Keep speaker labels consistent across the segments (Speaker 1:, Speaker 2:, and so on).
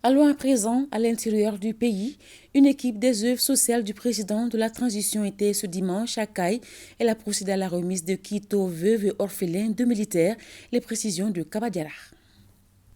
Speaker 1: Allons à présent à l'intérieur du pays. Une équipe des œuvres sociales du président de la transition était ce dimanche à Caille. Elle a procédé à la remise de kits aux veuves et orphelins de militaires. Les précisions de Kabadiara.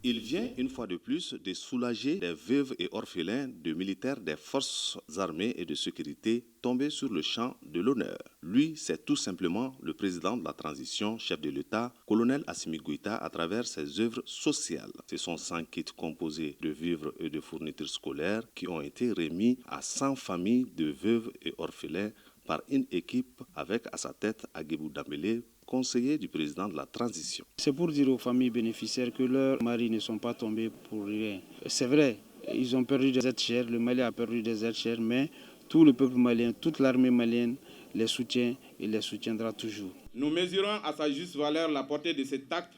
Speaker 2: Il vient une fois de plus de soulager les veuves et orphelins de militaires des forces armées et de sécurité tombés sur le champ de l'honneur. Lui, c'est tout simplement le président de la transition, chef de l'État, colonel Assimi Goïta, à travers ses œuvres sociales. Ce sont 100 kits composés de vivres et de fournitures scolaires qui ont été remis à 100 familles de veuves et orphelins par une équipe avec à sa tête Aguebou Dambélé, conseiller du président de la transition.
Speaker 3: C'est pour dire aux familles bénéficiaires que leurs maris ne sont pas tombés pour rien. C'est vrai, ils ont perdu des êtres chers, le Mali a perdu des êtres chers, mais tout le peuple malien, toute l'armée malienne les soutient et les soutiendra toujours.
Speaker 4: Nous mesurons à sa juste valeur la portée de cet acte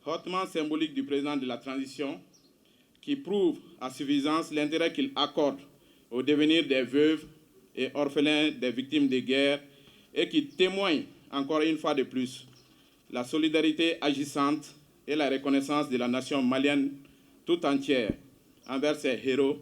Speaker 4: hautement symbolique du président de la transition qui prouve à suffisance l'intérêt qu'il accorde au devenir des veuves et orphelins des victimes de guerre et qui témoigne encore une fois de plus la solidarité agissante et la reconnaissance de la nation malienne tout entière envers ses héros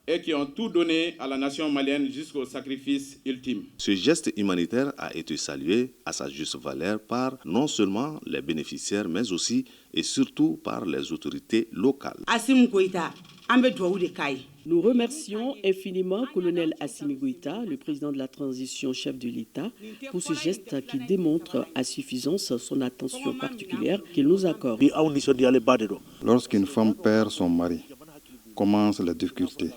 Speaker 4: et qui ont tout donné à la nation malienne jusqu'au sacrifice ultime.
Speaker 2: Ce geste humanitaire a été salué à sa juste valeur par non seulement les bénéficiaires, mais aussi et surtout par les autorités locales.
Speaker 5: Nous remercions infiniment colonel Assimi Goïta, le président de la transition, chef de l'État, pour ce geste qui démontre à suffisance son attention particulière qu'il nous accorde.
Speaker 6: Lorsqu'une femme perd son mari, commencent les difficultés.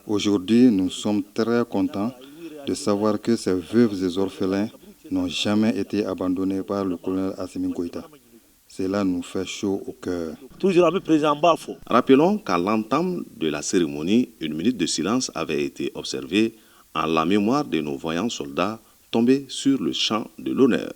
Speaker 6: Aujourd'hui, nous sommes très contents de savoir que ces veuves et orphelins n'ont jamais été abandonnés par le colonel Assimi Goïta. Cela nous fait chaud au cœur.
Speaker 2: Rappelons qu'à l'entame de la cérémonie, une minute de silence avait été observée en la mémoire de nos voyants soldats tombés sur le champ de l'honneur.